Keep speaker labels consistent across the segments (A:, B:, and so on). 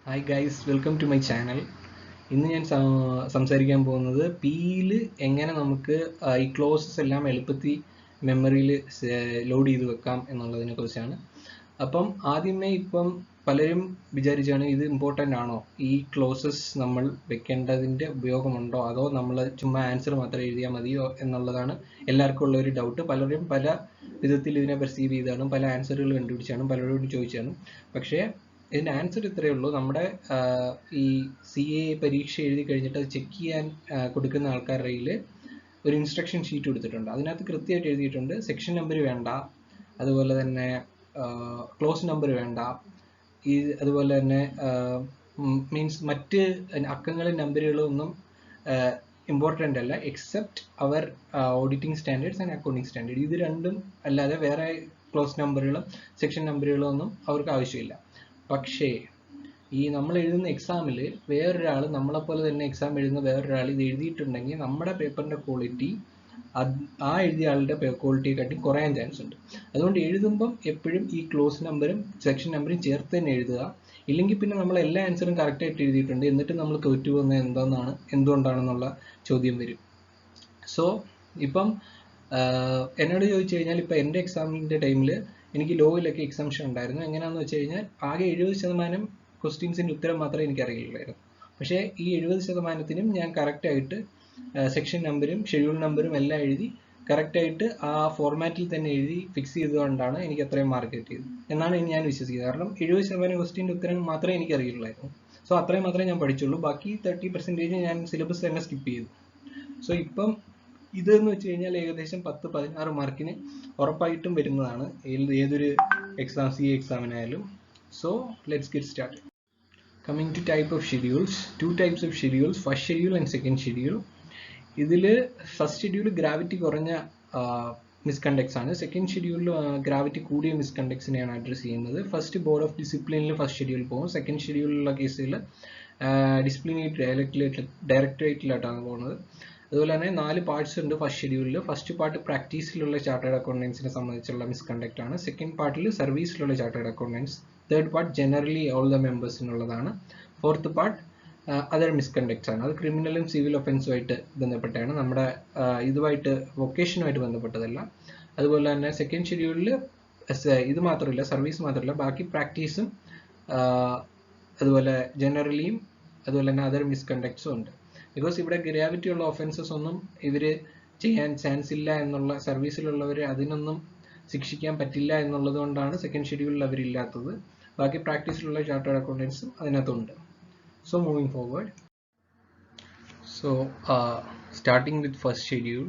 A: Hi guys, welcome to my channel. ഇന്ന് ഞാൻ സംസാരിക്കാൻ പോകുന്നത് പിയിൽ എങ്ങനെ നമുക്ക് ഈ ക്ലോസസ് എല്ലാം എളുപ്പത്തിൽ മെമ്മറിയിൽ ലോഡ് ചെയ്ത് വെക്കാം എന്നുള്ളതിനെ കുറിച്ചാണ്. അപ്പം ആദ്യമേ ഇപ്പം പലരും വിചാരിച്ചാണ് ഇത് ഇമ്പോർട്ടൻ്റ് ആണോ, ഈ ക്ലോസസ് നമ്മൾ വെക്കേണ്ടതിൻ്റെ ഉപയോഗമുണ്ടോ, അതോ നമ്മൾ ചുമ്മാ ആൻസർ മാത്രം എഴുതിയാൽ മതിയോ എന്നുള്ളതാണ് എല്ലാവർക്കും ഉള്ള ഒരു ഡൗട്ട്. പലരും പല വിധത്തിൽ ഇതിനെ പെർസീവ് ചെയ്താണ്, പല ആൻസറുകൾ കണ്ടുപിടിച്ചാണ്, പലരോടും ചോദിച്ചാണ്. പക്ഷേ ഇതിൻ്റെ ആൻസർ ഇത്രയേ ഉള്ളൂ. നമ്മുടെ ഈ CA പരീക്ഷ എഴുതി കഴിഞ്ഞിട്ട് അത് ചെക്ക് ചെയ്യാൻ കൊടുക്കുന്ന ആൾക്കാരുടെ കയ്യിൽ ഒരു ഇൻസ്ട്രക്ഷൻ ഷീറ്റ് കൊടുത്തിട്ടുണ്ട്. അതിനകത്ത് കൃത്യമായിട്ട് എഴുതിയിട്ടുണ്ട് സെക്ഷൻ നമ്പർ വേണ്ട, അതുപോലെ തന്നെ ക്ലോസ് നമ്പർ വേണ്ട, അതുപോലെ തന്നെ മീൻസ് മറ്റ് അക്കങ്ങളും നമ്പറുകളും ഒന്നും ഇമ്പോർട്ടൻ്റ് അല്ല, എക്സെപ്റ്റ് അവർ auditing standards and accounting standard. ഇത് രണ്ടും അല്ലാതെ വേറെ ക്ലോസ് നമ്പറുകളും സെക്ഷൻ നമ്പറുകളും ഒന്നും അവർക്ക് ആവശ്യമില്ല. പക്ഷേ ഈ നമ്മൾ എഴുതുന്ന എക്സാമിൽ വേറൊരാൾ, നമ്മളെപ്പോലെ തന്നെ എക്സാം എഴുതുന്ന വേറൊരാൾ ഇത് എഴുതിയിട്ടുണ്ടെങ്കിൽ നമ്മുടെ പേപ്പറിൻ്റെ ക്വാളിറ്റി ആ എഴുതിയ ആളുടെ ക്വാളിറ്റിയെക്കാട്ടി കുറയാൻ ചാൻസ് ഉണ്ട്. അതുകൊണ്ട് എഴുതുമ്പം എപ്പോഴും ഈ ക്ലോസ് നമ്പറും സെക്ഷൻ നമ്പറും ചേർത്ത് തന്നെ എഴുതുക. ഇല്ലെങ്കിൽ പിന്നെ നമ്മൾ എല്ലാ ആൻസറും കറക്റ്റായിട്ട് എഴുതിയിട്ടുണ്ട് എന്നിട്ട് നമ്മൾ തോറ്റു പോകുന്നത് എന്തുകൊണ്ടാണെന്നുള്ള ചോദ്യം വരും. സോ ഇപ്പം എന്നോട് ചോദിച്ചു കഴിഞ്ഞാൽ, ഇപ്പം എൻ്റെ എക്സാമിൻ്റെ ടൈമിൽ എനിക്ക് ലോയിലൊക്കെ എക്സാംഷൻ ഉണ്ടായിരുന്നു. എങ്ങനെയാണെന്ന് വെച്ച് കഴിഞ്ഞാൽ ആകെ 70% ക്വസ്റ്റ്യൻസിൻ്റെ ഉത്തരം മാത്രമേ എനിക്ക് അറിയില്ലായിരുന്നു. പക്ഷേ ഈ 70%നും ഞാൻ കറക്റ്റായിട്ട് സെക്ഷൻ നമ്പരും ഷെഡ്യൂൾ നമ്പറും എല്ലാം എഴുതി കറക്റ്റായിട്ട് ആ ഫോർമാറ്റിൽ തന്നെ എഴുതി ഫിക്സ് ചെയ്തുകൊണ്ടാണ് എനിക്ക് അത്രയും മാർക്ക് കിട്ടിയത് എന്നാണ് ഞാൻ വിശ്വസിക്കുന്നത്. കാരണം 70% ക്വസ്റ്റ്യൻ്റെ ഉത്തരം മാത്രമേ എനിക്ക് അറിയുള്ളായിരുന്നു. സോ അത്രയും മാത്രമേ ഞാൻ പഠിച്ചുള്ളൂ. ബാക്കി 30% ഞാൻ സിലബസ് തന്നെ സ്കിപ്പ് ചെയ്തു. സോ ഇപ്പം ഇതെന്ന് വെച്ച് കഴിഞ്ഞാൽ ഏകദേശം 10-16 മാർക്കിന് ഉറപ്പായിട്ടും വരുന്നതാണ് ഏതൊരു എക്സാം, CA എക്സാമിനായാലും. So let's get start. Coming to type of schedules, two types of schedules, first schedule and second schedule. ഇതിൽ ഫസ്റ്റ് ഷെഡ്യൂൾ ഗ്രാവിറ്റി കുറഞ്ഞ മിസ്കണ്ടക്ട്സ് ആണ്. സെക്കൻഡ് ഷെഡ്യൂളിൽ ഗ്രാവിറ്റി കൂടിയ മിസ്കണ്ടക്ട്സിനെയാണ് അഡ്രസ്സ് ചെയ്യുന്നത്. ഫസ്റ്റ് ബോർഡ് ഓഫ് ഡിസിപ്ലിനിൽ ഫസ്റ്റ് ഷെഡ്യൂൾ പോകും. സെക്കൻഡ് ഷെഡ്യൂളിലുള്ള കേസുകൾ ഡിസിപ്ലിനറി ഡയറക്ടറേറ്റിലോട്ടാണ് പോകുന്നത്. അതുപോലെ തന്നെ 4 പാർട്സ് ഉണ്ട് ഫസ്റ്റ് ഷെഡ്യൂളിൽ. ഫസ്റ്റ് പാർട്ട് പ്രാക്ടീസിലുള്ള ചാർട്ടേഡ് അക്കൗണ്ടൻസിനെ സംബന്ധിച്ചുള്ള മിസ്കണ്ടക്ട് ആണ്. സെക്കൻഡ് പാർട്ടിൽ സർവീസിലുള്ള chartered accountants. Third part generally all the മെമ്പേഴ്സിനുള്ളതാണ്. ഫോർത്ത് പാർട്ട് അതർ മിസ്കണ്ടക്ട്സ് ആണ്. അത് ക്രിമിനലും സിവിൽ ഒഫൻസുമായിട്ട് ബന്ധപ്പെട്ടാണ്, നമ്മുടെ ഇതുമായിട്ട് വൊക്കേഷനുമായിട്ട് ബന്ധപ്പെട്ടതല്ല. അതുപോലെ തന്നെ സെക്കൻഡ് ഷെഡ്യൂളിൽ ഇത് മാത്രമല്ല, സർവീസ് മാത്രമല്ല, ബാക്കി പ്രാക്ടീസും അതുപോലെ ജനറലിയും അതുപോലെ തന്നെ അതർ മിസ്കണ്ടക്ട്സും ഉണ്ട്. ബിക്കോസ് ഇവിടെ ഗ്രാവിറ്റി ഉള്ള ഒഫൻസസ് ഒന്നും ഇവർ ചെയ്യാൻ ചാൻസ് ഇല്ല എന്നുള്ള, സർവീസിലുള്ളവർ അതിനൊന്നും ശിക്ഷിക്കാൻ പറ്റില്ല എന്നുള്ളത് കൊണ്ടാണ് സെക്കൻഡ് ഷെഡ്യൂളിൽ അവരില്ലാത്തത്. ബാക്കി പ്രാക്ടീസിലുള്ള ചാർട്ടേഡ് അക്കൗണ്ടൻസും അതിനകത്തുണ്ട്. So moving forward, so starting with first schedule.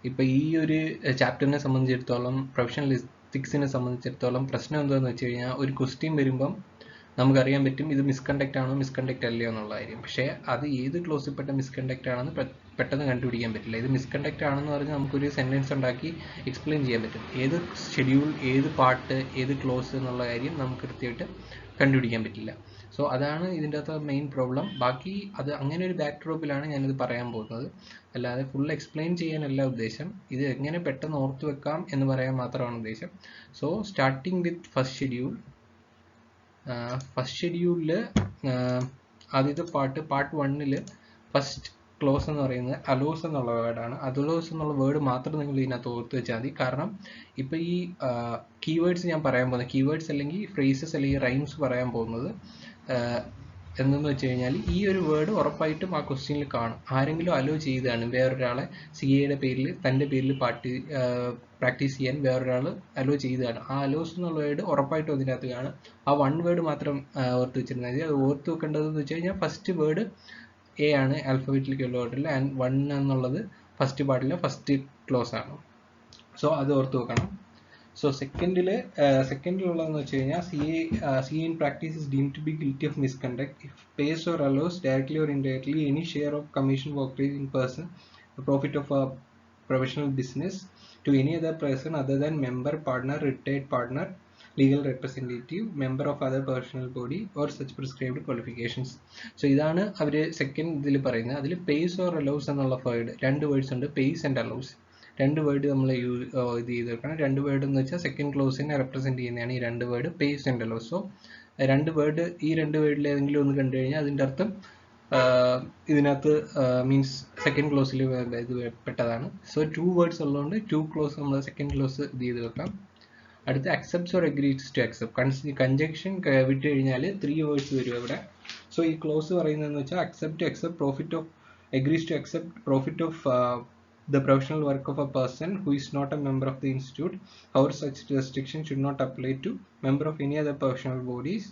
A: ഇപ്പോൾ ഈ ഒരു ചാപ്റ്ററിനെ സംബന്ധിച്ചിടത്തോളം, പ്രൊഫഷണൽ എത്തിക്സിനെ സംബന്ധിച്ചിടത്തോളം പ്രശ്നം എന്താണെന്ന് വെച്ച് കഴിഞ്ഞാൽ, ഒരു ക്വസ്റ്റ്യൻ വരുമ്പം നമുക്കറിയാൻ പറ്റും ഇത് മിസ്കണ്ടക്ട് ആണോ മിസ്കണ്ടക്ട് അല്ലയോ എന്നുള്ള കാര്യം. പക്ഷേ അത് ഏത് ക്ലോസിൽപ്പെട്ട മിസ്കണ്ടക്ട് ആണെന്ന് പെട്ടെന്ന് കണ്ടുപിടിക്കാൻ പറ്റില്ല. ഇത് മിസ്കണ്ടക്ട് ആണെന്ന് പറഞ്ഞ് നമുക്കൊരു സെൻറ്റൻസ് ഉണ്ടാക്കി എക്സ്പ്ലെയിൻ ചെയ്യാൻ പറ്റും. ഏത് ഷെഡ്യൂൾ, ഏത് പാർട്ട്, ഏത് ക്ലോസ് എന്നുള്ള കാര്യം നമുക്ക് കൃത്യമായിട്ട് കണ്ടുപിടിക്കാൻ പറ്റില്ല. സോ അതാണ് ഇതിൻ്റെ അകത്ത് മെയിൻ പ്രോബ്ലം. ബാക്കി അത് അങ്ങനെ ഒരു ബാക്ക് ഡ്രോപ്പിലാണ് ഞാനിത് പറയാൻ പോകുന്നത്, അല്ലാതെ ഫുൾ എക്സ്പ്ലെയിൻ ചെയ്യാനല്ല ഉദ്ദേശം. ഇത് എങ്ങനെ പെട്ടെന്ന് ഓർത്ത് വെക്കാം എന്ന് പറയാൻ മാത്രമാണ് ഉദ്ദേശം. So starting with first schedule. First ഷെഡ്യൂളിൽ ആദ്യത്തെ പാർട്ട് 1 ഫസ്റ്റ് ക്ലോസ് എന്ന് പറയുന്നത് അലോസ് എന്നുള്ള വേർഡാണ്. അലോസ് എന്നുള്ള വേർഡ് മാത്രം നിങ്ങൾ ഇതിനകത്ത് ഓർത്ത് വെച്ചാൽ മതി. കാരണം ഇപ്പോൾ ഈ കീവേഡ്സ് ഞാൻ പറയാൻ പോകുന്നത്, കീവേഡ്സ് അല്ലെങ്കിൽ ഫ്രേസസ് അല്ലെങ്കിൽ റൈംസ് പറയാൻ പോകുന്നത് എന്തെന്ന് വെച്ച് കഴിഞ്ഞാൽ, ഈ ഒരു വേർഡ് ഉറപ്പായിട്ടും ആ ക്വസ്റ്റ്യനിൽ കാണും. ആരെങ്കിലും അലോ ചെയ്തതാണ് വേറൊരാളെ CAയുടെ പേരിൽ, തൻ്റെ പേരിൽ പ്രാക്ടീസ് ചെയ്യാൻ വേറൊരാൾ അലോ ചെയ്തതാണ്. ആ അലോസ് എന്നുള്ള വേർഡ് ഉറപ്പായിട്ടും അതിനകത്ത് കാണും. ആ 1 വേർഡ് മാത്രം ഓർത്ത് വെച്ചിരുന്നാൽ മതി. അത് ഓർത്ത് വെക്കേണ്ടതെന്ന് വെച്ച് കഴിഞ്ഞാൽ, ഫസ്റ്റ് വേർഡ് A ആണ് ആൽഫബറ്റിക്കൽ ഓർഡറിൽ, ആൻഡ് 1 എന്നുള്ളത് ഫസ്റ്റ് പാർട്ടിലെ ഫസ്റ്റ് ക്ലോസ് ആണ്. സോ അത് ഓർത്ത് വെക്കണം. സോ സെക്കൻഡിലുള്ളതെന്ന് വെച്ച് കഴിഞ്ഞാൽ, CA in practice is deemed to be guilty of misconduct if pays or allows directly or indirectly any share of commission workers in person the profit of a professional business to any other person other than member, partner, retired partner, legal representative, member of other professional body or such prescribed qualifications. So ഇതാണ് അവർ second ഇതിൽ പറയുന്നത്. അതിൽ pace or allows എന്നുള്ള word, 2 words ഉണ്ട്, pace and allows. 2 word നമ്മൾ ഇത് ചെയ്ത് വെക്കണം. 2 വേർഡ് എന്ന് വെച്ചാൽ സെക്കൻഡ് ക്ലോസിനെ റെപ്രസെൻറ്റ് ചെയ്യുന്നതാണ് ഈ 2 word, pace and allows. So ഈ രണ്ട് വേർഡിൽ ഏതെങ്കിലും ഒന്ന് കണ്ടു കഴിഞ്ഞാൽ അതിൻ്റെ അർത്ഥം ഇതിനകത്ത് മീൻസ് സെക്കൻഡ് ക്ലോസിൽ ഇത് പെട്ടതാണ്. സോ 2 വേർഡ്സ് ഉള്ളതുകൊണ്ട് 2 ക്ലോസ് നമ്മൾ സെക്കൻഡ് ക്ലോസ് ഇത് ചെയ്ത് വെക്കാം. അടുത്ത accepts or agrees to accept. Conjunction വിട്ട് കഴിഞ്ഞാൽ 3 വേർഡ്സ് വരും ഇവിടെ. സോ ഈ ക്ലോസ് പറയുന്നതെന്ന് വെച്ചാൽ accept profit of agrees to accept profit of the professional work of a person who is not a member of the institute. However, such restriction should not apply to member of any other professional bodies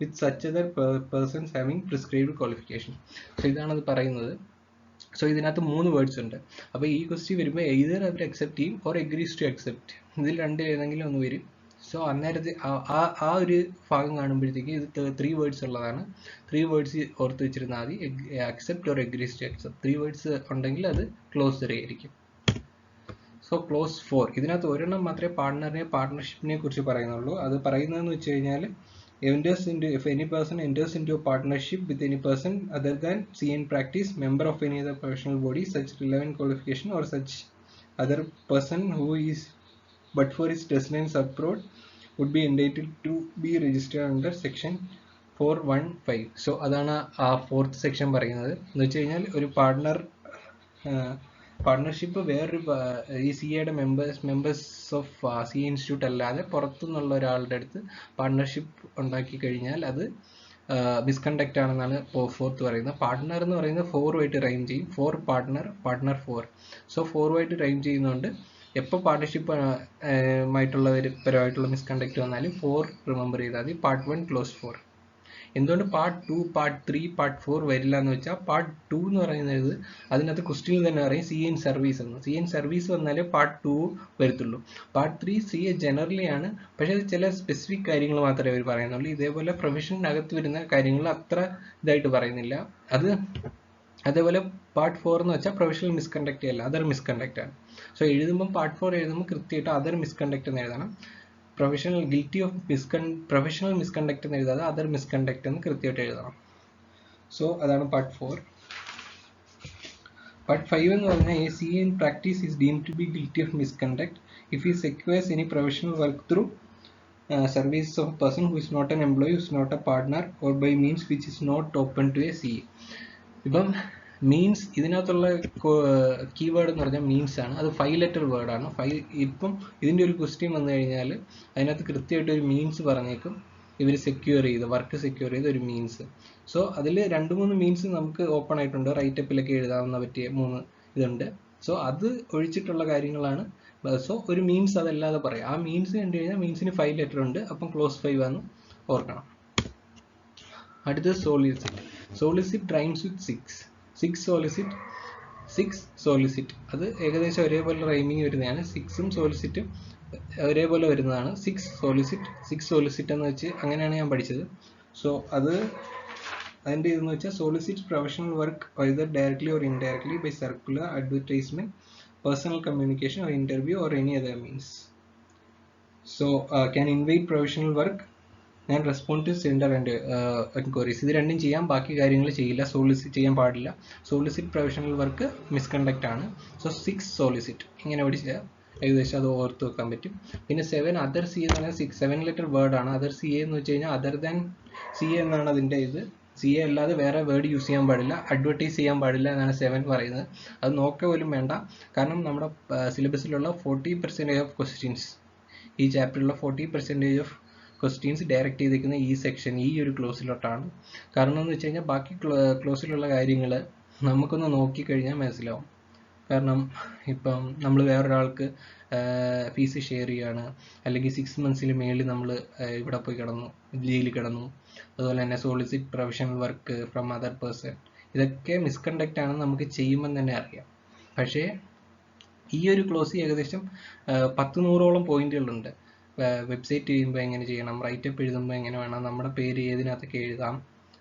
A: with such other persons having prescribed qualification. So ഇതാണ് അത് പറയുന്നത്. So ഇതിനകത്ത് 3 words ഉണ്ട്. അപ്പോൾ ഈ question വരുമ്പോൾ either അവർ accept ചെയ്യും or agrees to accept, ഇതിൽ രണ്ടിൽ ഏതെങ്കിലും ഒന്ന് വരും. സോ അന്നേരത്തെ ആ ഒരു ഭാഗം കാണുമ്പോഴത്തേക്ക് ഇത് 3 വേർഡ്സ് ഉള്ളതാണ്. 3 വേർഡ്സ് ഓർത്ത് വെച്ചിരുന്നാൽ മതി. Accept or agrees to accept 3 words ഉണ്ടെങ്കിൽ അത് ക്ലോസ് ആയിരിക്കും. സോ ക്ലോസ് 4 ഇതിനകത്ത് ഒരെണ്ണം മാത്രമേ പാർട്ട്ണർഷിപ്പിനെ കുറിച്ച് പറയുന്നുള്ളൂ. അത് പറയുന്നതെന്ന് വെച്ച് കഴിഞ്ഞാൽ if any person enters into a partnership with any person other than CA in practice, member of any other professional body, such relevant qualification or such other person who is but for his residence abroad would be entitled to be registered under section 415. So അതാണ് ആ 4th section പറയുന്നത്. എന്ന് വെച്ച് കഴിഞ്ഞാൽ ഒരു partnership വേറൊരു ഈ CAയുടെ members of CA institute അല്ലാതെ പുറത്തുനിന്നുള്ള ഒരാളുടെ അടുത്ത് പാർട്ട്ണർഷിപ്പ് ഉണ്ടാക്കി കഴിഞ്ഞാൽ അത് മിസ്കണ്ടക്റ്റ് ആണെന്നാണ് 4th പറയുന്നത്. പാർട്ട്ണർ എന്ന് പറയുന്നത് 4 റൈം ചെയ്യും. 4 പാർട്ട്ണർ 4. സോ 4 റൈം ചെയ്യുന്നതുകൊണ്ട് എപ്പോൾ പാർട്ട്ണർഷിപ്പ് പരമായിട്ടുള്ള മിസ്കണ്ടക്റ്റ് വന്നാലും 4 റിമെമ്പർ ചെയ്താൽ മതി. Part 1 close 4. എന്തുകൊണ്ട് പാർട്ട് 2 പാർട്ട് 3 പാർട്ട് 4 വരില്ല എന്ന് വെച്ചാൽ പാർട്ട് 2 എന്ന് പറയുന്നത് അതിനകത്ത് ക്വസ്റ്റ്യനിൽ തന്നെ പറയും CA ഇൻ സർവീസ് എന്ന്. CA ഇൻ സർവീസ് വന്നാലേ പാർട്ട് 2 വരത്തുള്ളൂ. പാർട്ട് 3 CA ജനറലി ആണ്, പക്ഷേ അത് ചില സ്പെസിഫിക് കാര്യങ്ങൾ മാത്രമേ അവർ പറയുന്നുള്ളൂ. ഇതേപോലെ പ്രൊഫഷനകത്ത് വരുന്ന കാര്യങ്ങൾ അത്ര ഇതായിട്ട് പറയുന്നില്ല. അതേപോലെ പാർട്ട് 4 എന്ന് വെച്ചാൽ പ്രൊഫഷണൽ മിസ്കണ്ടക്റ്റ് അല്ല, അതർ മിസ്കണ്ടക്റ്റ് ആണ്. സോ എഴുതുമ്പോൾ പാർട്ട് 4 എഴുതുമ്പോൾ കൃത്യമായിട്ട് അതർ മിസ്കണ്ടക്റ്റ് എന്ന് എഴുതണം. പ്രൊഫഷണൽ മിസ്കണ്ടക്റ്റ് എന്ന് എഴുതാതെ അതർ മിസ്കണ്ടക്റ്റ് എന്ന് കൃത്യമായിട്ട് എഴുതണം. സോ അതാണ് പാർട്ട് 4. പാർട്ട് 5 എന്ന് പറഞ്ഞാൽ CA in practice is deemed to be guilty of misconduct if he secures any professional work through services of a person who is not an employee, who is not a partner, or by means which is not open to a CA. ഇപ്പം means ഇതിനകത്തുള്ള keyword എന്ന് പറഞ്ഞാൽ means ആണ്. അത് 5 letter വേർഡാണ്. ഇപ്പം ഇതിൻ്റെ ഒരു ക്വസ്റ്റ്യൻ വന്നു കഴിഞ്ഞാൽ അതിനകത്ത് കൃത്യമായിട്ട് ഒരു മീൻസ് പറഞ്ഞേക്കും. ഇവർ വർക്ക് സെക്യൂർ ചെയ്ത ഒരു മീൻസ്. സോ അതിൽ 2-3 മീൻസ് നമുക്ക് ഓപ്പൺ ആയിട്ടുണ്ട്. റൈറ്റപ്പിലൊക്കെ എഴുതാവുന്ന പറ്റിയ 3 ഇതുണ്ട്. സോ അത് ഒഴിച്ചിട്ടുള്ള കാര്യങ്ങളാണ്. സോ ഒരു മീൻസ് അതല്ലാതെ പറയാം. ആ മീൻസ് കണ്ടു കഴിഞ്ഞാൽ മീൻസിന് 5 ലെറ്റർ ഉണ്ട്. അപ്പം ക്ലോസ് 5 ആണെന്ന് ഓർക്കണം. അടുത്തത് സോളിസിറ്റ് റൈംസ് വിത്ത് 6 സോളിസിറ്റ് അത് ഏകദേശം ഒരേപോലെ റൈമിങ് വരുന്നതാണ്. 6ഉം സോളിസിറ്റും ഒരേപോലെ വരുന്നതാണ്. 6 സോളിസിറ്റ് എന്ന് വെച്ച് അങ്ങനെയാണ് ഞാൻ പഠിച്ചത്. സോ അതിൻ്റെ ഇതെന്ന് വെച്ചാൽ solicit professional work either directly or indirectly by circular, advertisement, personal communication or interview or any other means. So can invite professional work and respond to sender and enquiries. ഇത് രണ്ടും ചെയ്യാം, ബാക്കി കാര്യങ്ങൾ ചെയ്യില്ല. ചെയ്യാൻ പാടില്ല. സോളിസിറ്റ് പ്രൊഫഷണൽ വർക്ക് മിസ്കണ്ടക്റ്റ് ആണ്. So 6 solicit ഇങ്ങനെ പഠിച്ചാൽ ഏകദേശം അത് ഓർത്ത് വെക്കാൻ പറ്റും. പിന്നെ 7 അതർ CA എന്ന് പറഞ്ഞാൽ 7 ലെറ്റർ വേർഡാണ്. അതർ CA എന്ന് വെച്ച് കഴിഞ്ഞാൽ അതർ ദാൻ CA എന്നാണ് അതിൻ്റെ ഇത്. CA അല്ലാതെ വേറെ വേർഡ് യൂസ് ചെയ്യാൻ പാടില്ല, അഡ്വർട്ടൈസ് ചെയ്യാൻ പാടില്ല എന്നാണ് 7 പറയുന്നത്. അത് നോക്കുക പോലും വേണ്ട. കാരണം നമ്മുടെ സിലബസിലുള്ള 40% ഓഫ് ക്വസ്റ്റ്യൻസ്, ഈ ചാപ്റ്ററിലുള്ള 40% ഓഫ് ക്വസ്റ്റ്യൻസ് ഡയറക്റ്റ് ചെയ്തിരിക്കുന്ന ഈ സെക്ഷൻ, ഈ ഒരു ക്ലോസിലോട്ടാണ്. കാരണം എന്ന് വെച്ച് കഴിഞ്ഞാൽ ബാക്കി ക്ലോസിലുള്ള കാര്യങ്ങൾ നമുക്കൊന്ന് നോക്കിക്കഴിഞ്ഞാൽ മനസ്സിലാവും. കാരണം ഇപ്പം നമ്മൾ വേറൊരാൾക്ക് ഫീസ് ഷെയർ ചെയ്യുകയാണ്, അല്ലെങ്കിൽ 6 മന്ത്സിന് മേളിൽ നമ്മൾ ഇവിടെ പോയി ജയിലിൽ കിടന്നു. അതുപോലെ തന്നെ solicit professional work from other person, ഇതൊക്കെ മിസ്കണ്ടക്റ്റ് ആണെന്ന് നമുക്ക് ചെയ്യുമ്പോൾ തന്നെ അറിയാം. പക്ഷേ ഈ ഒരു ക്ലോസ് ഏകദേശം 10-100ഓളം പോയിന്റുകളുണ്ട്. വെബ്സൈറ്റ് ചെയ്യുമ്പോൾ എങ്ങനെ ചെയ്യണം, റൈറ്റപ്പ് എഴുതുമ്പോൾ എങ്ങനെ വേണം, നമ്മുടെ പേര് ഏതിനകത്തൊക്കെ എഴുതാം.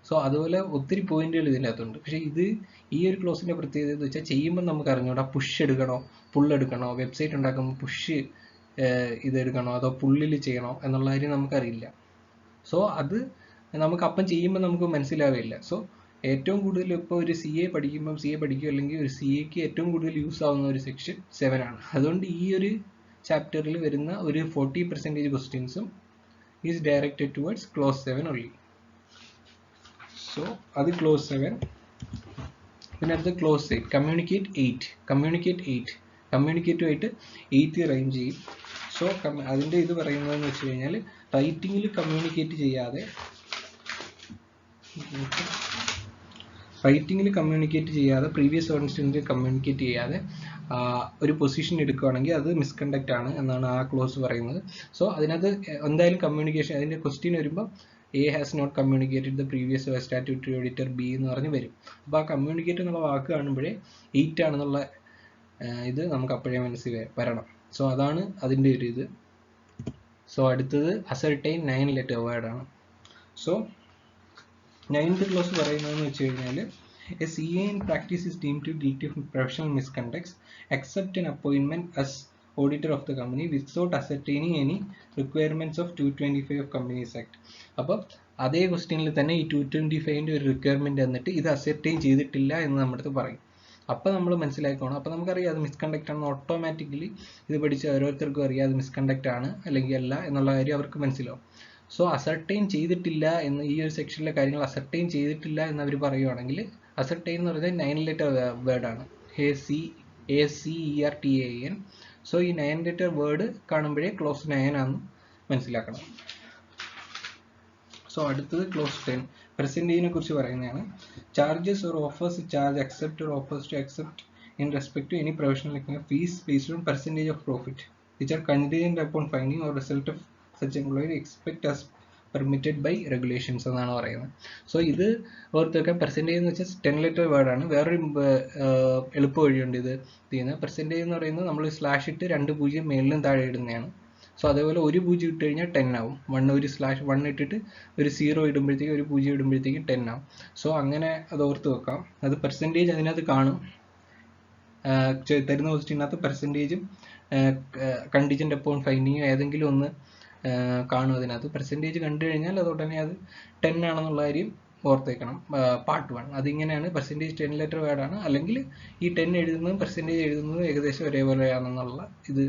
A: സോ അതുപോലെ ഒത്തിരി പോയിന്റുകൾ ഇതിൻ്റെ അകത്തുണ്ട്. പക്ഷേ ഈ ഒരു ക്ലോസിൻ്റെ പ്രത്യേകത എന്ന് വെച്ചാൽ ചെയ്യുമ്പോൾ നമുക്ക് അറിഞ്ഞൂടാ പുഷ് എടുക്കണോ പുള്ളെടുക്കണോ, വെബ്സൈറ്റ് ഉണ്ടാക്കുമ്പോൾ പുഷ് ഇതെടുക്കണോ അതോ പുള്ളിൽ ചെയ്യണോ എന്നുള്ള കാര്യം നമുക്കറിയില്ല. സോ അത് നമുക്ക് അപ്പം ചെയ്യുമ്പോൾ നമുക്ക് മനസ്സിലാവില്ല. സോ ഏറ്റവും കൂടുതൽ ഇപ്പോൾ ഒരു CA പഠിക്കുക അല്ലെങ്കിൽ ഒരു CAക്ക് ഏറ്റവും കൂടുതൽ യൂസ് ആവുന്ന ഒരു സെക്ഷൻ 7 ആണ്. അതുകൊണ്ട് ഈ ഒരു ചാപ്റ്ററിൽ വരുന്ന ഒരു 40% ക്വസ്റ്റ്യൻസും is directed towards clause 7 only. So അത് clause 7. പിന്നെ അടുത്ത clause 8, communicate 8, communicate ആയിട്ട് 8 റൈം ചെയ്യും. സോ അതിൻ്റെ ഇത് പറയുന്നതെന്ന് വെച്ച് കഴിഞ്ഞാൽ റൈറ്റിങ്ങിൽ കമ്മ്യൂണിക്കേറ്റ് ചെയ്യാതെ പ്രീവിയസ് ഓൺസ്റ്റൻറ്റിൽ കമ്മ്യൂണിക്കേറ്റ് ചെയ്യാതെ ഒരു പൊസിഷൻ എടുക്കുകയാണെങ്കിൽ അത് മിസ്കണ്ടക്റ്റ് ആണ് എന്നാണ് ആ ക്ലോസ് പറയുന്നത്. സോ അതിനകത്ത് എന്തായാലും കമ്മ്യൂണിക്കേഷൻ, അതിൻ്റെ ക്വസ്റ്റ്യൻ വരുമ്പോൾ A has not communicated the previous statutory auditor B എന്ന് പറഞ്ഞ് വരും. അപ്പോൾ ആ കമ്മ്യൂണിക്കേറ്റ് എന്നുള്ള വാക്ക് കാണുമ്പോഴേ 8 ആണെന്നുള്ള ഇത് നമുക്ക് അപ്പോഴേ മനസ്സിൽ വരണം. സോ അതാണ് അതിൻ്റെ ഒരു ഇത്. സോ അടുത്തത് ascertain 9 letter word ആണ്. സോ 9th clause പറയുന്നതെന്ന് വെച്ച് കഴിഞ്ഞാൽ a CA in practice is deemed to guilty of professional misconduct except an appointment as auditor of the company without ascertaining any requirements of 225 of Companies Act. അപ്പോൾ അതേ ക്വസ്റ്റ്യനിൽ തന്നെ ഈ 225ൻ്റെ ഒരു റിക്വയർമെൻറ്റ് എന്നിട്ട് ഇത് അസെർട്ടൈൻ ചെയ്തിട്ടില്ല എന്ന് നമ്മുടെ അടുത്ത് പറയും. അപ്പോൾ നമ്മൾ മനസ്സിലാക്കണം. അപ്പോൾ നമുക്കറിയാം അത് മിസ്കണ്ടക്റ്റ് ആണെന്ന് ഓട്ടോമാറ്റിക്കലി ഇത് പഠിച്ച ഓരോരുത്തർക്കും അറിയാം അത് മിസ്കണ്ടക്റ്റ് ആണ് അല്ലെങ്കിൽ അല്ല എന്നുള്ള കാര്യം അവർക്ക് മനസ്സിലാവും. സോ അസർട്ടൈൻ ചെയ്തിട്ടില്ല എന്ന് ഈ ഒരു സെക്ഷനിലെ കാര്യങ്ങൾ അസർട്ടൈൻ ചെയ്തിട്ടില്ല എന്ന് അവർ പറയുവാണെങ്കിൽ അസർട്ടൈൻ എന്ന് പറയുന്നത് 9 letter വേർഡാണ്, ACERTAIN. സോ ഈ 9 letter വേർഡ് കാണുമ്പോഴേ ക്ലോസ് 9 ആണെന്ന് മനസ്സിലാക്കണം. സോ അടുത്തത് ക്ലോസ് 10 പെർസെൻറ്റേജിനെ കുറിച്ച് പറയുന്നതാണ്. Charges or offers charge accept or offers to accept in respect to any professional fees based on percentage of profit which are contingent upon finding or result of such employee expect as permitted by regulations എന്നാണ് പറയുന്നത്. So ഇത് ഓർത്ത് വെക്കാൻ. Percentage എന്ന് വെച്ചാൽ 10 letter വേർഡാണ്. വേറൊരു എളുപ്പ വഴിയുണ്ട് ഇത് ചെയ്യുന്നത്. പെർസെൻറ്റേജ് എന്ന് പറയുന്നത് നമ്മൾ സ്ലാഷ് ഇട്ട് 2 0 മേളിലും താഴെ ഇടുന്നതാണ്. സോ അതേപോലെ 1 0 ഇട്ട് കഴിഞ്ഞാൽ 10 ആവും. 1 ഒരു സ്ലാഷ് 1 ഇട്ടിട്ട് ഒരു 0 ഇടുമ്പോഴത്തേക്കും ഒരു 0 ഇടുമ്പോഴത്തേക്കും 10 ആവും. സോ അങ്ങനെ അത് ഓർത്ത് വെക്കാം. അത് പെർസെൻറ്റേജ് അതിനകത്ത് കാണും. തരുന്ന ക്വസ്റ്റ്യനകത്ത് പെർസെൻറ്റേജും കണ്ടിജന്റ് അപ്പോൺ ഫൈൻഡിങ്ങും ഏതെങ്കിലും ഒന്ന് കാണും. അതിനകത്ത് പെർസെൻറ്റേജ് കണ്ടു കഴിഞ്ഞാൽ അത് ഉടനെ അത് 10 ആണെന്നുള്ള കാര്യം ഓർത്തേക്കണം. പാർട്ട് 1 അതിങ്ങനെയാണ്. പെർസെൻറ്റേജ് 10 letter വേർഡാണ്. അല്ലെങ്കിൽ ഈ 10 എഴുതുന്നതും പെർസെൻറ്റേജ് എഴുതുന്നതും ഏകദേശം ഒരേപോലെയാണെന്നുള്ള ഇത്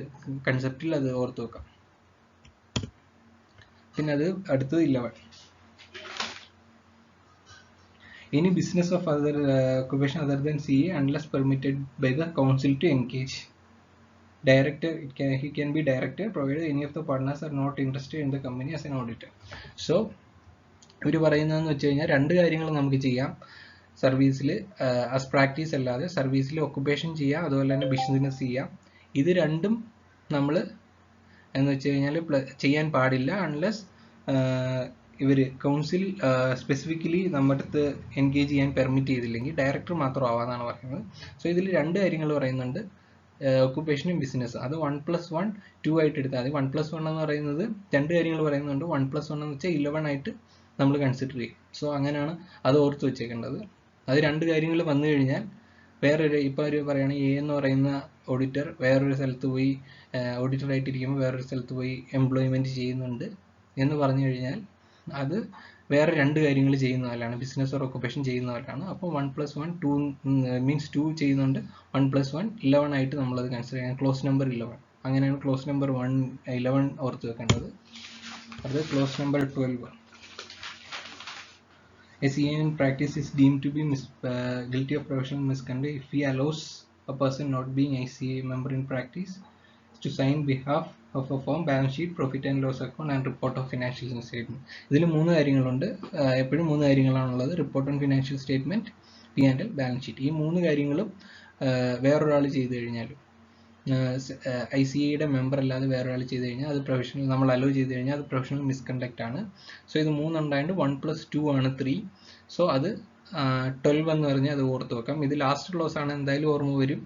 A: കൺസെപ്റ്റിൽ അത് ഓർത്ത് വെക്കാം. പിന്നെ അത് അടുത്തത് 11. Any business of other occupation other than CA unless permitted by the council to engage. Director, he can be director provided any of the partners are not interested in the company as an auditor. So ഇവർ പറയുന്നതെന്ന് വെച്ച് കഴിഞ്ഞാൽ 2 കാര്യങ്ങൾ നമുക്ക് ചെയ്യാം സർവീസിൽ. As practice അല്ലാതെ സർവീസിൽ ഒക്കുപേഷൻ ചെയ്യാം, അതുപോലെ തന്നെ ബിസിനസ് ചെയ്യാം. ഇത് രണ്ടും നമ്മൾ എന്ന് വെച്ച് കഴിഞ്ഞാൽ ചെയ്യാൻ പാടില്ല അൺലെസ് ഇവർ കൗൺസിൽ സ്പെസിഫിക്കലി നമ്മുടെ അടുത്ത് എൻഗേജ് ചെയ്യാൻ പെർമിറ്റ് ചെയ്തില്ലെങ്കിൽ ഡയറക്ടർ മാത്രം ആവാമെന്നാണ് പറയുന്നത്. സോ ഇതിൽ 2 കാര്യങ്ങൾ പറയുന്നുണ്ട്, ഒക്കുപേഷനും ബിസിനസ്. അത് 1+1 2 ആയിട്ട് എടുത്താൽ മതി. 1+1 എന്ന് പറയുന്നത് 2 കാര്യങ്ങൾ പറയുന്നുണ്ട്. 1+1 എന്ന് വെച്ചാൽ 11 ആയിട്ട് നമ്മൾ കൺസിഡർ ചെയ്യും. സോ അങ്ങനെയാണ് അത് ഓർത്ത് വെച്ചേക്കേണ്ടത്. അത് 2 കാര്യങ്ങൾ വന്നു കഴിഞ്ഞാൽ വേറൊരു ഇപ്പോൾ ഒരു പറയുകയാണെങ്കിൽ A എന്ന് പറയുന്ന ഓഡിറ്റർ വേറൊരു സ്ഥലത്ത് പോയി ഓഡിറ്ററായിട്ടിരിക്കുമ്പോൾ വേറൊരു സ്ഥലത്ത് പോയി എംപ്ലോയ്മെൻറ്റ് ചെയ്യുന്നുണ്ട് എന്ന് പറഞ്ഞു കഴിഞ്ഞാൽ അത് വേറെ 2 കാര്യങ്ങൾ ചെയ്യുന്ന പോലെയാണ്, ബിസിനസ് ഓർ ഒക്കുപേഷൻ ചെയ്യുന്ന പോലെയാണ്. അപ്പോൾ 1+1 2 മീൻസ് 2 ചെയ്യുന്നുണ്ട്. 1+1 11 ആയിട്ട് നമ്മളത് കൺസിഡർ ചെയ്യാം. ക്ലോസ് നമ്പർ 11 അങ്ങനെയാണ് ക്ലോസ് നമ്പർ 11 ഓർത്ത് വെക്കേണ്ടത്. അത് close number 12. A CA in practice is deemed to be guilty of professional misconduct if he allows a person not being a CA member in practice to sign behalf of a firm balance sheet, profit and loss account and report of financial statement. ഇതിൽ 3 കാര്യങ്ങളുണ്ട്. എപ്പോഴും 3 കാര്യങ്ങളാണുള്ളത്. Report on financial statement, P&L, balance sheet. ഈ 3 കാര്യങ്ങളും വേറൊരാൾ ചെയ്തു കഴിഞ്ഞാൽ ICAയുടെ member അല്ലാതെ വേറൊരാൾ ചെയ്ത് കഴിഞ്ഞാൽ അത് പ്രൊഫഷണൽ, നമ്മൾ അലോ ചെയ്ത് കഴിഞ്ഞാൽ അത് പ്രൊഫഷണൽ മിസ്കണ്ടക്റ്റ് ആണ്. സോ ഇത് 3 ഉണ്ടായതുകൊണ്ട് 1+2 ആണ് 3. സോ അത് 12 എന്ന് പറഞ്ഞാൽ അത് ഓർത്ത് വെക്കാം. ഇത് ലാസ്റ്റ് ക്ലോസ് ആണ്, എന്തായാലും ഓർമ്മ വരും,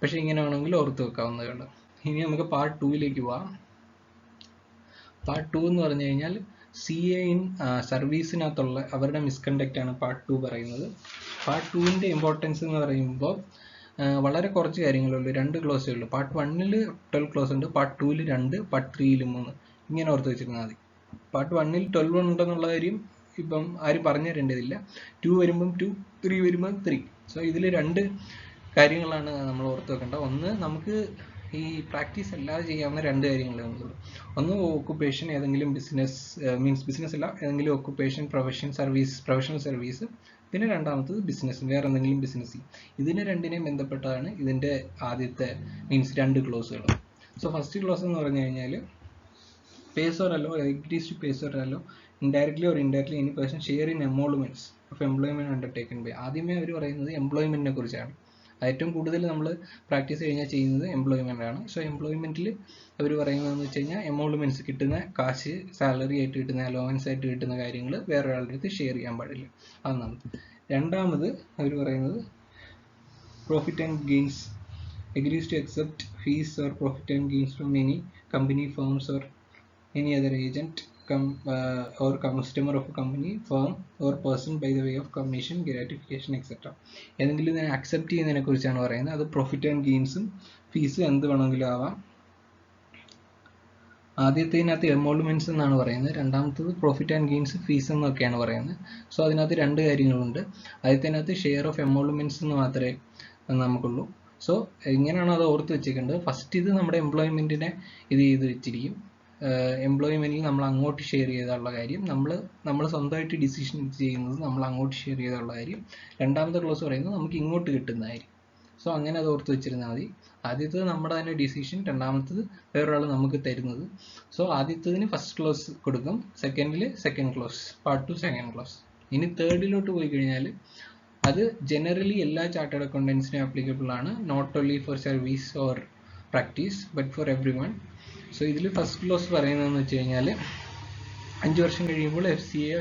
A: പക്ഷേ ഇങ്ങനെ വേണമെങ്കിൽ ഓർത്ത് വെക്കാവുന്നതാണ്. ഇനി നമുക്ക് പാർട്ട് 2ലേക്ക് പോവാം. പാർട്ട് 2 എന്ന് പറഞ്ഞു കഴിഞ്ഞാൽ CA ഇൻ സർവീസിനകത്തുള്ള അവരുടെ മിസ്കണ്ടക്റ്റ് ആണ് പാർട്ട് 2 പറയുന്നത്. പാർട്ട് 2ൻ്റെ ഇമ്പോർട്ടൻസ് എന്ന് പറയുമ്പോൾ വളരെ കുറച്ച് കാര്യങ്ങളുള്ളൂ. 2 ക്ലോസേ ഉള്ളൂ. പാർട്ട് 1ൽ 12 ക്ലോസ് ഉണ്ട്, പാർട്ട് 2ൽ 2, പാർട്ട് 3ൽ 3. ഇങ്ങനെ ഓർത്ത് വെച്ചിരുന്നാൽ മതി. പാർട്ട് 1ൽ 12 ഉണ്ടെന്നുള്ള കാര്യം ഇപ്പം ആരും പറഞ്ഞു തരേണ്ടതില്ല. 2 വരുമ്പം 2, 3 വരുമ്പം 3. സോ ഇതിൽ 2 കാര്യങ്ങളാണ് നമ്മൾ ഓർത്ത് വെക്കേണ്ടത്. ഒന്ന്, നമുക്ക് ഈ പ്രാക്ടീസ് അല്ലാതെ ചെയ്യാവുന്ന രണ്ട് കാര്യങ്ങളേ ഉള്ളൂ. ഒന്ന് ഓക്കുപ്പേഷൻ, ഏതെങ്കിലും ബിസിനസ്, ബിസിനസ് അല്ല, ഏതെങ്കിലും ഓക്കുപ്പേഷൻ, പ്രൊഫഷണൽ സർവീസ്. പിന്നെ രണ്ടാമത്തത് ബിസിനസ്, വേറെ എന്തെങ്കിലും ബിസിനസ്. ഇതിനെ രണ്ടിനെയും ബന്ധപ്പെട്ടതാണ് ഇതിൻ്റെ ആദ്യത്തെ രണ്ട് ക്ലോസുകൾ. സോ ഫസ്റ്റ് ക്ലോസ് എന്ന് പറഞ്ഞു കഴിഞ്ഞാൽ pays or allow agrees to pays or allow indirectly or indirectly any person share in emoluments of employment undertaken by. ആദ്യമേ അവർ പറയുന്നത് എംപ്ലോയ്മെന്റിനെ കുറിച്ചാണ്. ഏറ്റവും കൂടുതൽ നമ്മൾ പ്രാക്ടീസ് കഴിഞ്ഞാൽ ചെയ്യുന്നത് എംപ്ലോയ്മെന്റ് ആണ്. സോ എംപ്ലോയ്മെന്റിൽ അവർ പറയുന്നതെന്ന് വെച്ച് കഴിഞ്ഞാൽ എമോളുമെന്റ്സ്, കിട്ടുന്ന കാശ്, സാലറി ആയിട്ട് കിട്ടുന്ന, അലോവൻസ് ആയിട്ട് കിട്ടുന്ന കാര്യങ്ങൾ വേറെ ഒരാളുടെ അടുത്ത് ഷെയർ ചെയ്യാൻ പാടില്ല. അതാണ്. രണ്ടാമത് അവർ പറയുന്നത് profit and gains, agrees to accept fees or profit and gains from any company, firms or any other agent or customer of a company, firm or person by the way of commission, gratification, etc. ഏതെങ്കിലും ഇതിനെ accept ചെയ്യുന്നതിനെ കുറിച്ചാണ് പറയുന്നത്. അത് profit and ഗെയിൻസും ഫീസും എന്ത് വേണമെങ്കിലും ആവാം. ആദ്യത്തേതിനകത്ത് എമോളുമെന്റ്സ് എന്നാണ് പറയുന്നത്, രണ്ടാമത്തത് പ്രോഫിറ്റ് ആൻഡ് ഗെയിൻസ്, ഫീസ് എന്നൊക്കെയാണ് പറയുന്നത്. സോ അതിനകത്ത് രണ്ട് കാര്യങ്ങളുണ്ട്. ആദ്യത്തേതിനകത്ത് ഷെയർ ഓഫ് എമോളുമെന്റ്സ് എന്ന് മാത്രമേ നമുക്കുള്ളൂ. സോ ഇങ്ങനെയാണ് അത് ഓർത്ത് വെച്ചേക്കേണ്ടത്. ഫസ്റ്റ് ഇത് നമ്മുടെ എംപ്ലോയ്മെന്റിനെ ഇത് ചെയ്ത് വെച്ചിരിക്കും. എംപ്ലോയ്മെന്റിൽ നമ്മൾ അങ്ങോട്ട് ഷെയർ ചെയ്താലുള്ള കാര്യം, നമ്മൾ സ്വന്തമായിട്ട് ഡിസിഷൻ ചെയ്യുന്നത് നമ്മൾ അങ്ങോട്ട് ഷെയർ ചെയ്താലുള്ള കാര്യം. രണ്ടാമത്തെ ക്ലോസ് പറയുന്നത് നമുക്ക് ഇങ്ങോട്ട് കിട്ടുന്ന കാര്യം. സോ അങ്ങനെ അത് ഓർത്ത് വെച്ചിരുന്നാൽ മതി. ആദ്യത്തേത് നമ്മുടെ തന്നെ ഡിസിഷൻ, രണ്ടാമത്തത് വേറൊരാൾ നമുക്ക് തരുന്നത്. സോ ആദ്യത്തേതിന് ഫസ്റ്റ് ക്ലോസ് കൊടുക്കും, സെക്കൻഡിൽ second clause, part 2 second clause. ഇനി തേർഡിലോട്ട് പോയി കഴിഞ്ഞാൽ അത് ജനറലി എല്ലാ ചാർട്ടേഡ് അക്കൗണ്ടൻസിനും ആപ്ലിക്കബിൾ ആണ്. Not only for service or practice but for everyone. So ഇതിൽ ഫസ്റ്റ് ക്ലോസ് പറയുന്നതെന്ന് വെച്ച് കഴിഞ്ഞാൽ 5 വർഷം കഴിയുമ്പോൾ FCA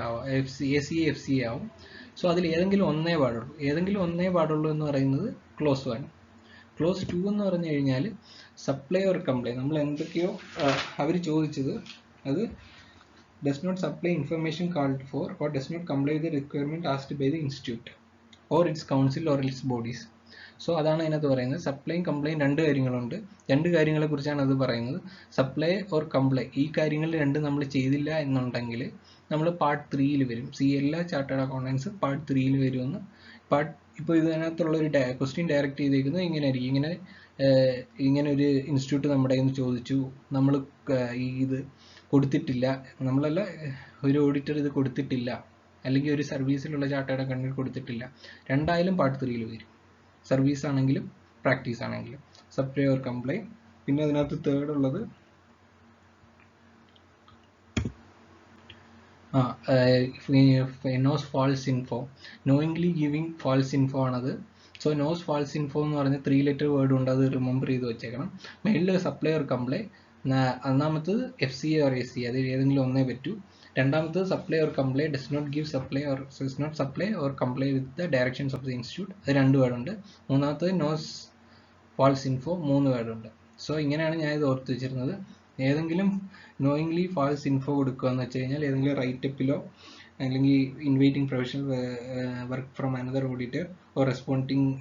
A: ആവും. FCA ആവും. സോ അതിൽ ഏതെങ്കിലും ഒന്നേ പാടുള്ളൂ എന്ന് പറയുന്നത് ക്ലോസ് 1. ക്ലോസ് 2 എന്ന് പറഞ്ഞു കഴിഞ്ഞാൽ സപ്ലൈ ഓർ കംപ്ലൈ. നമ്മൾ എന്തൊക്കെയോ അവർ ചോദിച്ചത്, അത് does not supply information called for or does not comply with the requirement asked by the institute or its council or its bodies. So അതാണ് അതിനകത്ത് പറയുന്നത്. സപ്ലൈയും കംപ്ലൈയും രണ്ട് കാര്യങ്ങളുണ്ട്. രണ്ട് കാര്യങ്ങളെ കുറിച്ചാണ് അത് പറയുന്നത്. സപ്ലൈ ഓർ കംപ്ലൈ, ഈ കാര്യങ്ങൾ രണ്ടും നമ്മൾ ചെയ്തില്ല എന്നുണ്ടെങ്കിൽ നമ്മൾ പാർട്ട് 3യിൽ വരും. എല്ലാ ചാർട്ടേഡ് അക്കൗണ്ടൻസ് പാർട്ട് 3യിൽ വരുമെന്ന്. ഇപ്പോൾ ഇതിനകത്തുള്ള ഒരു ക്വസ്റ്റ്യൻ ഡയറക്റ്റ് ചെയ്തേക്കുന്നത് ഇങ്ങനെ ആയിരിക്കും. ഇങ്ങനെ ഒരു ഇൻസ്റ്റിറ്റ്യൂട്ട് നമ്മുടെ കയ്യിൽ നിന്ന് ചോദിച്ചു, നമ്മൾ ഇത് കൊടുത്തിട്ടില്ല, നമ്മളല്ല, ഒരു ഓഡിറ്റർ ഇത് കൊടുത്തിട്ടില്ല, അല്ലെങ്കിൽ ഒരു സർവീസിലുള്ള ചാർട്ടേഡ് അക്കൗണ്ടന്റ് കൊടുത്തിട്ടില്ല. രണ്ടായാലും പാർട്ട് 3യിൽ വരും, സർവീസ് ആണെങ്കിലും പ്രാക്ടീസ് ആണെങ്കിലും. Supply or comply. പിന്നെ അതിനകത്ത് തേർഡ് ഉള്ളത് knows false info, knowingly giving false info ആണത്. സോ നോസ് ഫാൾസ് ഇൻഫോ എന്ന് പറഞ്ഞ 3 ലെറ്റർ വേർഡ് ഉണ്ട്, അത് റിമെമ്പർ ചെയ്ത് വെച്ചേക്കണം. മെയിനിൽ സപ്ലൈ ഓർ കംപ്ലൈ, ഒന്നാമത്തത് FCA or ACA, അത് ഏതെങ്കിലും ഒന്നേ പറ്റൂ. രണ്ടാമത്തത് supply or comply does not give supply or does not supply or comply with the directions of the institute, അത് 2 വേർഡുണ്ട്. മൂന്നാമത്തത് നോസ് ഫാൾസ് ഇൻഫോ, 3 വേർഡുണ്ട്. സോ ഇങ്ങനെയാണ് ഞാൻ ഇത് ഓർത്ത് വെച്ചിരുന്നത്. ഏതെങ്കിലും നോയിങ്ലി ഫാൾസ് ഇൻഫോ കൊടുക്കുക എന്ന് വെച്ച് കഴിഞ്ഞാൽ ഏതെങ്കിലും റൈറ്റപ്പിലോ അല്ലെങ്കിൽ inviting professional work from another auditor or responding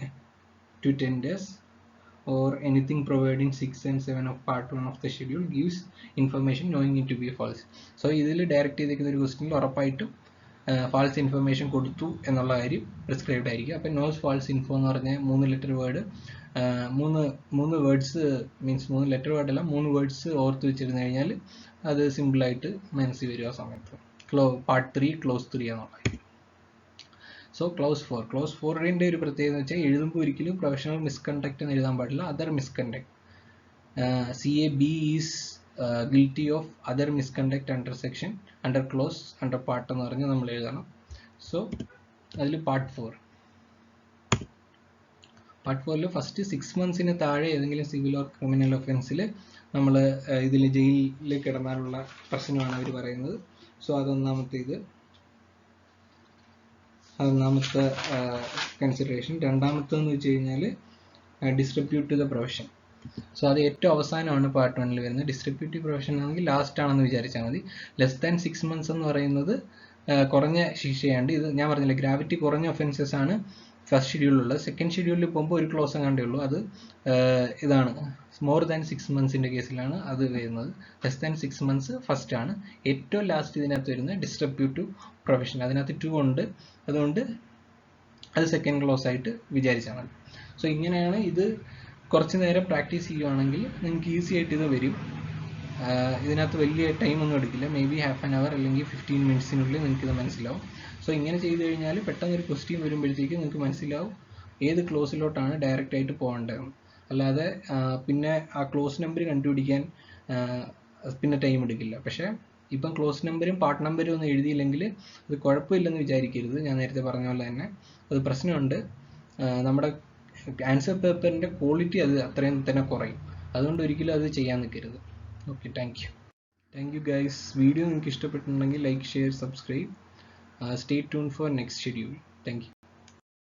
A: to tenders or anything providing 6 and 7 of part 1 of the schedule gives information knowing it to be false. So ഇതിൽ ഡയറക്റ്റ് ചെയ്തിരിക്കുന്ന ഒരു ക്വസ്റ്റ്യനിൽ ഉറപ്പായിട്ടും ഫാൾസ് ഇൻഫർമേഷൻ കൊടുത്തു എന്നുള്ള കാര്യം പ്രിസ്ക്രൈബ്ഡ് ആയിരിക്കും. അപ്പം നോസ് ഫാൾസ് ഇൻഫോ എന്ന് പറഞ്ഞാൽ 3 ലെറ്റർ വേർഡ്, മൂന്ന് വേർഡ്സ് മീൻസ് 3 ലെറ്റർ വേർഡ് അല്ല, 3 വേർഡ്സ് ഓർത്ത് വെച്ചിരുന്നു കഴിഞ്ഞാൽ അത് സിമ്പിളായിട്ട് മനസ്സിൽ വരും ആ സമയത്ത്. പാർട്ട് 3 ക്ലോസ് 3 എന്നുള്ള. സോ ക്ലോസ് 4ന്റെ ഒരു പ്രത്യേകത എന്ന് വെച്ചാൽ എഴുതുമ്പോൾ ഒരിക്കലും പ്രൊഫഷണൽ മിസ്കണ്ടക്ട് എന്ന് എഴുതാൻ പാടില്ല, other misconduct. CAB is guilty of other misconduct under close under part എന്ന് പറഞ്ഞ് നമ്മൾ എഴുതണം. സോ അതിൽ പാർട്ട് 4ൽ ഫസ്റ്റ് 6 monthsന് താഴെ ഏതെങ്കിലും സിവിൽ ഓർ ക്രിമിനൽ ഒഫൻസിൽ നമ്മൾ ഇതിൽ ജയിലിൽ കിടന്നാലുള്ള പ്രശ്നമാണ് അവർ പറയുന്നത്. So അതൊന്നാമത്തെ consideration. രണ്ടാമത്തെന്ന് വെച്ച് കഴിഞ്ഞാൽ distribute to the profession. So അത് ഏറ്റവും അവസാനമാണ് പാർട്ട് 1ൽ വരുന്നത്. ഡിസ്ട്രിബ്യൂട്ടീവ് പ്രൊഫഷൻ ആണെങ്കിൽ ലാസ്റ്റ് ആണെന്ന് വിചാരിച്ചാൽ മതി. ലെസ് ദാൻ 6 months എന്ന് പറയുന്നത് കുറഞ്ഞ ശിക്ഷയുണ്ട്. ഇത് ഞാൻ പറഞ്ഞില്ല, ഗ്രാവിറ്റി കുറഞ്ഞ ഒഫൻസസ് ആണ് ഫസ്റ്റ് ഷെഡ്യൂളിലുള്ളത്. സെക്കൻഡ് ഷെഡ്യൂളിൽ പോകുമ്പോൾ ഒരു ക്ലോസ് കണ്ടേ ഉള്ളൂ, അത് ഇതാണ് മോർ ദാൻ 6 monthsന്റെ കേസിലാണ് അത് വരുന്നത്. ലെസ് ദാൻ 6 months ഫസ്റ്റ് ആണ്. ഏറ്റവും ലാസ്റ്റ് ഇതിനകത്ത് വരുന്നത് ഡിസ്ട്രിബ്യൂട്ടീവ് പ്രൊഫഷൻ, അതിനകത്ത് 2 ഉണ്ട്, അതുകൊണ്ട് അത് സെക്കൻഡ് ക്ലോസ് ആയിട്ട് വിചാരിച്ചാൽ മതി. സോ ഇങ്ങനെയാണ് ഇത് കുറച്ച് നേരം പ്രാക്ടീസ് ചെയ്യുവാണെങ്കിൽ നിങ്ങൾക്ക് ഈസി ആയിട്ട് ഇത് വരും. ഇതിനകത്ത് വലിയ ടൈമൊന്നും എടുക്കില്ല. May be half an hour അല്ലെങ്കിൽ 15 മിനിറ്റ്സിനുള്ളിൽ നിങ്ങൾക്ക് ഇത് മനസ്സിലാവും. സോ ഇങ്ങനെ ചെയ്ത് കഴിഞ്ഞാൽ പെട്ടെന്ന് ഒരു ക്വസ്റ്റ്യൻ വരുമ്പോഴത്തേക്കും നിങ്ങൾക്ക് മനസ്സിലാവും ഏത് ക്ലോസിലോട്ടാണ് ഡയറക്റ്റ് ആയിട്ട് പോകേണ്ടതെന്ന്. അല്ലാതെ പിന്നെ ആ ക്ലോസ് നമ്പർ കണ്ടുപിടിക്കാൻ പിന്നെ ടൈം എടുക്കില്ല. പക്ഷേ ഇപ്പം ക്ലോസ് നമ്പറും പാർട്ട് നമ്പറും ഒന്നും എഴുതിയില്ലെങ്കിൽ അത് കുഴപ്പമില്ലെന്ന് വിചാരിക്കരുത്. ഞാൻ നേരത്തെ പറഞ്ഞ പോലെ തന്നെ അത് പ്രശ്നമുണ്ട്. നമ്മുടെ ആൻസർ പേപ്പറിൻ്റെ ക്വാളിറ്റി അത് അത്രയും തന്നെ കുറയും. അതുകൊണ്ട് ഒരിക്കലും അത് ചെയ്യാൻ നിൽക്കരുത്. Okay, thank you guys. Video നിങ്ങൾക്ക് ഇഷ്ടപ്പെട്ടിട്ടുണ്ടെങ്കിൽ like, share, subscribe. Stay tune for next schedule. Thank you.